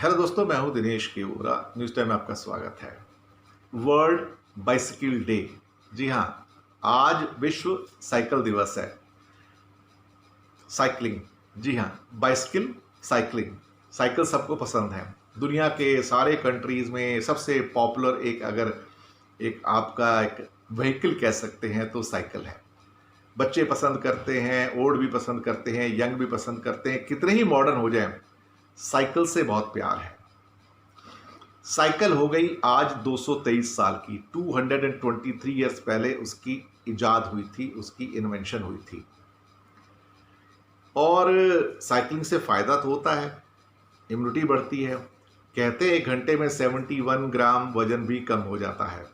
Hello दोस्तों, मैं हूं दिनेश केवरा। न्यूज़ टाइम में आपका स्वागत है। World bicycle day. जी हां, आज विश्व साइकिल दिवस है। साइकिलिंग, जी हां, बाइसिकल साइकिलिंग। साइकिल सबको पसंद है। दुनिया के सारे कंट्रीज में सबसे पॉपुलर एक आपका एक व्हीकल कह सकते हैं तो साइकिल है। बच्चे पसंद करते हैं, ओल्ड भी पसंद करते हैं, यंग भी पसंद करते हैं। कितने ही मॉडर्न हो जाएं, साइकिल से बहुत प्यार है। साइकिल हो गई आज 223 साल की। 223 ईयर्स पहले उसकी इजाद हुई थी, उसकी इन्वेंशन हुई थी। और साइकिलिंग से फायदा तो होता है, इम्यूनिटी बढ़ती है। कहते हैं 1 घंटे में 71 ग्राम वजन भी कम हो जाता है।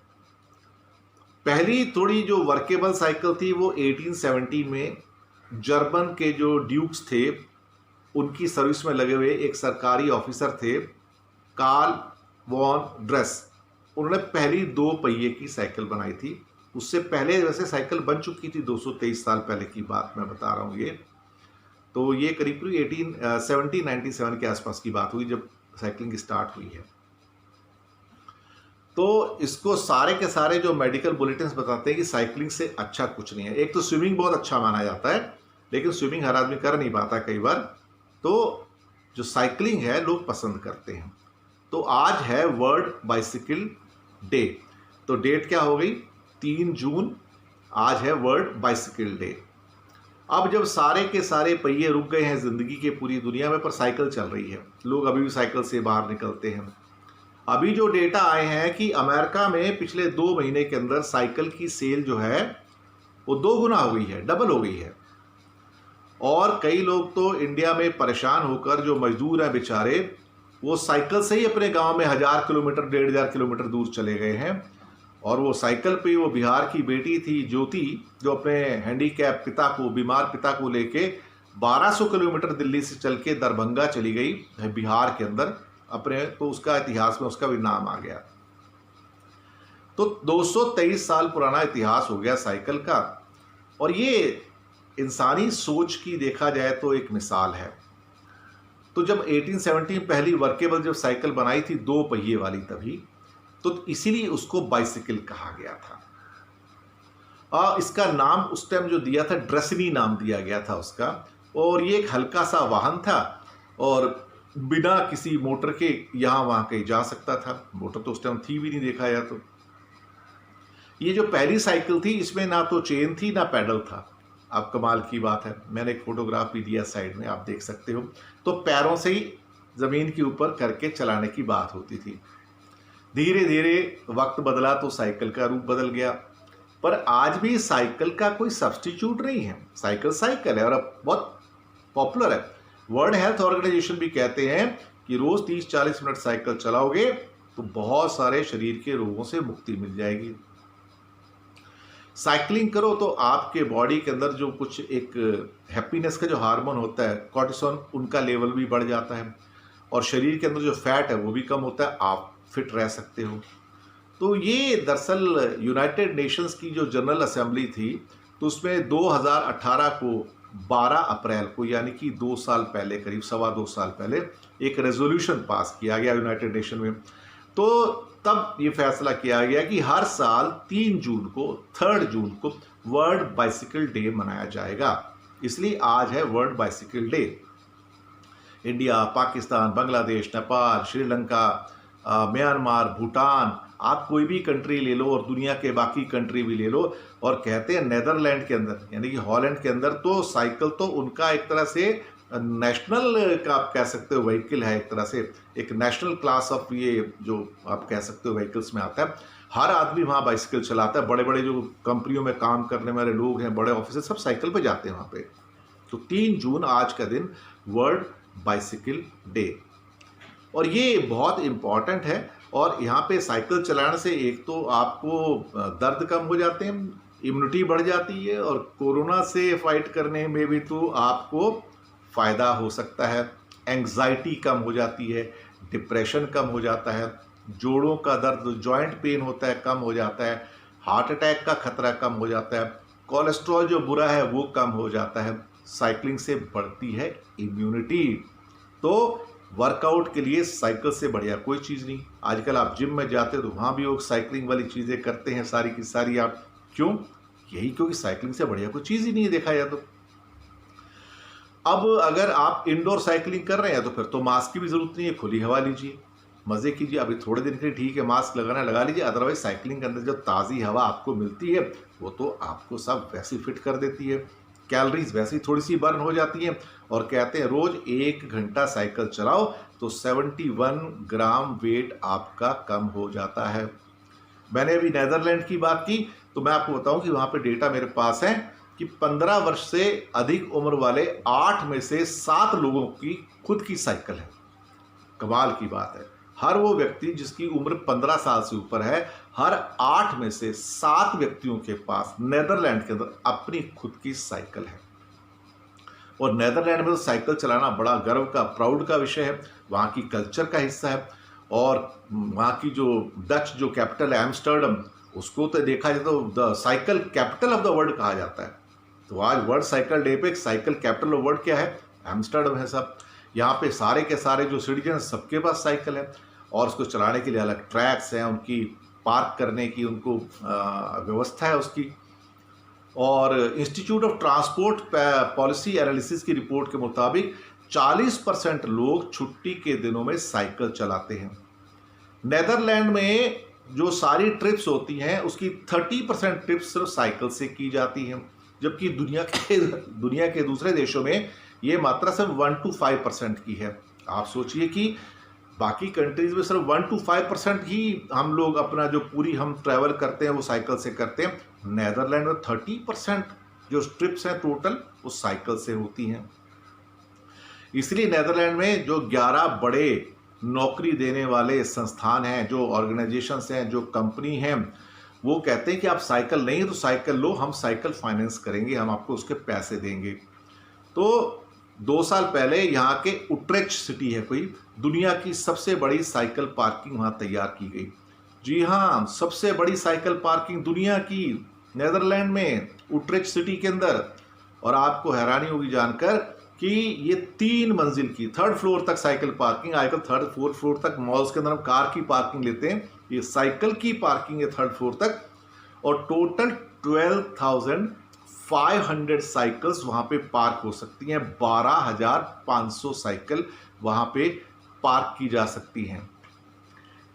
पहली थोड़ी जो वर्केबल साइकिल थी वो 1870 में जर्मन के जो ड्यूक्स थे उनकी सर्विस में लगे हुए एक सरकारी ऑफिसर थे, कार्ल वॉन ड्रेस। उन्होंने पहली 2 पहिए की साइकिल बनाई थी। उससे पहले वैसे साइकिल बन चुकी थी, 223 साल पहले की बात मैं बता रहा हूँ। ये तो ये करीब 1797 के आसपास की बात हुई जब साइकिलिंग स्टार्ट हुई है। तो इसको सारे के सारे जो मेडिकल बुलेटिन्स बताते हैं कि साइकिलिंग से अच्छा कुछ नहीं है। एक तो स्विमिंग बहुत अच्छा माना जाता है, लेकिन स्विमिंग हर आदमी कर नहीं पाता कई बार। तो जो साइकिलिंग है लोग पसंद करते हैं। तो आज है वर्ल्ड बाइसिकल डे। तो डेट क्या हो गई? 3 जून आज है वर्ल्ड बाइसिकल डे। अब जब सारे के सारे पहिए रुक गए हैं जिंदगी के पूरी दुनिया में, पर साइकिल चल रही है, लोग अभी भी साइकिल से बाहर निकलते हैं। अभी जो डेटा आए हैं कि अमेरिका में पिछले 2 महीने के अंदर साइकिल की सेल जो है वो 2 गुना हो गई है, डबल हो गई है। और कई लोग तो इंडिया में परेशान होकर, जो मजदूर हैं बेचारे, वो साइकिल से ही अपने गांव में 1000 किलोमीटर 1500 किलोमीटर दूर चले गए हैं। और वो साइकिल पे वो बिहार की बेटी थी ज्योति, जो अपने हैंडीकैप पिता को, बीमार पिता को लेके 1200 किलोमीटर दिल्ली से चल के दरभंगा चली गई बिहार के अंदर अपने। तो उसका इतिहास में उसका भी नाम आ गया। तो 223 साल पुराना इतिहास हो गया साइकिल का। और ये इंसानी सोच की देखा जाए तो एक मिसाल है। तो जब 1870 पहली वर्केबल जब साइकिल बनाई थी 2 पहिए वाली, तभी तो इसीलिए उसको बाइसिकल कहा गया था। इसका नाम उस टाइम जो दिया था, ड्रेसनी नाम दिया गया था उसका। और ये एक हल्का सा वाहन था और बिना किसी मोटर के यहाँ वहाँ कहीं जा सकता था। मोटर तो उस टाइम थी भी नहीं देखा जाए तो। ये जो पहली साइकिल थी इसमें ना तो चेन थी ना पैडल था। अब कमाल की बात है, मैंने एक फोटोग्राफ भी दिया साइड में, आप देख सकते हो। तो पैरों से ही ज़मीन के ऊपर करके चलाने की बात होती थी। धीरे धीरे वक्त बदला तो साइकिल का रूप बदल गया। पर आज भी साइकिल का कोई सब्स्टिट्यूट नहीं है। साइकिल साइकिल है और अब बहुत पॉपुलर है। वर्ल्ड हेल्थ ऑर्गेनाइजेशन भी कहते हैं कि रोज़ 30-40 मिनट साइकिल चलाओगे तो बहुत सारे शरीर के रोगों से मुक्ति मिल जाएगी। साइकिलिंग करो तो आपके बॉडी के अंदर जो कुछ एक हैप्पीनेस का जो हार्मोन होता है, कॉर्टिसोल, उनका लेवल भी बढ़ जाता है। और शरीर के अंदर जो फैट है वो भी कम होता है, आप फिट रह सकते हो। तो ये दरअसल यूनाइटेड नेशंस की जो जनरल असेंबली थी, तो उसमें 2018 को 12 अप्रैल को, यानी कि 2 साल पहले, करीब 2.25 साल पहले, एक रेजोल्यूशन पास किया गया यूनाइटेड नेशन में। तो तब ये फैसला किया गया कि हर साल 3 जून को, 3 जून को वर्ल्ड बाइसिकल डे मनाया जाएगा। इसलिए आज है world bicycle day. India, Pakistan, Bangladesh, Nepal, Sri Lanka, Myanmar, Bhutan, आप कोई भी कंट्री ले लो और दुनिया के बाकी कंट्री भी ले लो, और कहते हैं नेदरलैंड के अंदर, यानी कि हॉलैंड के अंदर, तो साइकिल तो उनका एक तरह से नेशनल का आप कह सकते हो व्हीकल है। एक तरह से एक नेशनल क्लास ऑफ, ये जो आप कह सकते हो व्हीकल्स में आता है। हर आदमी वहाँ बाइसिकल चलाता है। बड़े बड़े जो कंपनियों में काम करने वाले लोग हैं, बड़े ऑफिसर, सब साइकिल पे जाते हैं वहाँ पे। तो 3 जून आज का दिन वर्ल्ड बाइसिकल डे, और ये बहुत इम्पॉर्टेंट है। और यहाँ पे साइकिल चलाने से एक तो आपको दर्द कम हो जाते हैं, इम्यूनिटी बढ़ जाती है, और कोरोना से फाइट करने में भी तो आपको फ़ायदा हो सकता है। एंग्जाइटी कम हो जाती है, डिप्रेशन कम हो जाता है, जोड़ों का दर्द, जॉइंट पेन होता है, कम हो जाता है, हार्ट अटैक का खतरा कम हो जाता है, कोलेस्ट्रॉल जो बुरा है वो कम हो जाता है। साइकिलिंग से बढ़ती है इम्यूनिटी। तो वर्कआउट के लिए साइकिल से बढ़िया कोई चीज़ नहीं। आजकल आप जिम में जाते हो तो वहाँ भी लोग साइकिलिंग वाली चीज़ें करते हैं सारी की सारी। आप क्यों? यही क्योंकि साइकिलिंग से बढ़िया कोई चीज़ ही नहीं है देखा जाए तो। अब अगर आप इंडोर साइकिलिंग कर रहे हैं तो फिर तो मास्क की भी ज़रूरत नहीं है, खुली हवा लीजिए, मज़े कीजिए। अभी थोड़े दिन के लिए ठीक है मास्क लगाना लगा लीजिए, अदरवाइज साइकिलिंग के अंदर जो ताज़ी हवा आपको मिलती है वो तो आपको सब वैसे फिट कर देती है, कैलोरीज वैसे ही थोड़ी सी बर्न हो जाती हैं। और कहते हैं रोज़ 1 घंटा साइकिल चलाओ तो 71 ग्राम वेट आपका कम हो जाता है। मैंने अभी नीदरलैंड की बात की तो मैं आपको बताऊं कि वहाँ पे डेटा मेरे पास है कि 15 वर्ष से अधिक उम्र वाले 8 में से 7 लोगों की खुद की साइकिल है। कमाल की बात है, हर वो व्यक्ति जिसकी उम्र 15 साल से ऊपर है, हर 8 में से 7 व्यक्तियों के पास नीदरलैंड के अंदर अपनी खुद की साइकिल है। और नीदरलैंड में तो साइकिल चलाना बड़ा गर्व का, प्राउड का विषय है, वहाँ की कल्चर का हिस्सा है। और वहाँ की जो डच जो कैपिटल है एम्स्टर्डम, उसको तो देखा जाए तो the cycle capital of the world कहा जाता है। तो आज वर्ल्ड साइकिल डे पे साइकिल कैपिटल ऑफ वर्ल्ड क्या है? एम्स्टर्डम है सब। यहाँ पे सारे के सारे जो सिटीजन सबके पास साइकिल है और उसको चलाने के लिए अलग ट्रैक्स हैं, उनकी पार्क करने की उनको व्यवस्था है उसकी। और institute of transport policy analysis की रिपोर्ट के मुताबिक 40% लोग छुट्टी के दिनों में साइकिल चलाते हैं। नीदरलैंड में जो सारी ट्रिप्स होती हैं उसकी 30% ट्रिप्स सिर्फ साइकिल से की जाती हैं, जबकि दुनिया के दूसरे देशों में ये मात्रा सिर्फ 1 to 5% की है। आप सोचिए कि बाकी कंट्रीज में सिर्फ 1 to 5% ही हम लोग अपना जो पूरी हम ट्रैवल करते हैं वो साइकिल से करते हैं। नीदरलैंड में 30% जो ट्रिप्स हैं टोटल वो साइकिल से होती हैं। इसलिए नीदरलैंड में जो 11 बड़े नौकरी देने वाले संस्थान हैं, जो ऑर्गेनाइजेशंस हैं, जो कंपनी हैं, वो कहते हैं कि आप साइकिल नहीं है तो साइकिल लो, हम साइकिल फाइनेंस करेंगे, हम आपको उसके पैसे देंगे। तो 2 साल पहले यहाँ के उट्रेक्ट सिटी है कोई, दुनिया की सबसे बड़ी साइकिल पार्किंग वहाँ तैयार की गई। जी हाँ, सबसे बड़ी साइकिल पार्किंग दुनिया की नीदरलैंड में उट्रेक्ट सिटी के अंदर। और आपको हैरानी होगी जानकर कि ये 3 मंजिल की, 3rd फ्लोर तक साइकिल पार्किंग। आजकल 3rd 4th फ्लोर तक मॉल्स के अंदर हम कार की पार्किंग लेते हैं, ये साइकिल की पार्किंग है 3rd फ्लोर तक। और टोटल 12,500 साइकिल्स वहाँ पे पार्क हो सकती हैं, 12,500 साइकिल वहाँ पे पार्क की जा सकती हैं।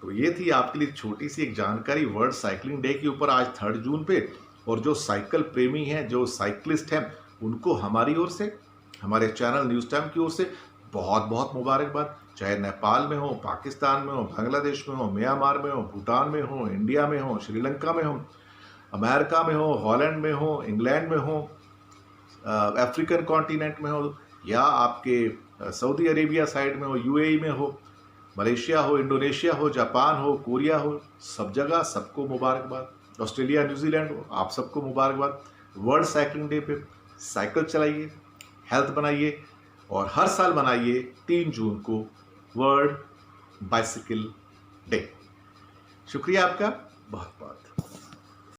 तो ये थी आपके लिए छोटी सी एक जानकारी वर्ल्ड साइकिलिंग डे के ऊपर आज 3 जून पे। और जो साइकिल प्रेमी हैं, जो साइकिलिस्ट हैं, उनको हमारी ओर से, हमारे चैनल न्यूज़ टाइम की ओर से बहुत बहुत मुबारकबाद। चाहे नेपाल में हो, पाकिस्तान में हो, बांग्लादेश में हो, म्यांमार में हो, भूटान में हो, इंडिया में हो, श्रीलंका में हो, अमेरिका में हो, हॉलैंड में हो, इंग्लैंड में हो, अफ्रीकन कॉन्टिनेंट में हो, या आपके सऊदी अरेबिया साइड में हो, यूएई में हो, मलेशिया हो, इंडोनेशिया हो, जापान हो, कोरिया हो, सब जगह सबको मुबारकबाद। ऑस्ट्रेलिया, न्यूजीलैंड हो, आप सबको मुबारकबाद। वर्ल्ड साइकिलिंग डे पे साइकिल चलाइए, हेल्थ बनाइए और हर साल मनाइए 3 जून को वर्ल्ड बाइसिकल डे। शुक्रिया आपका बहुत बहुत।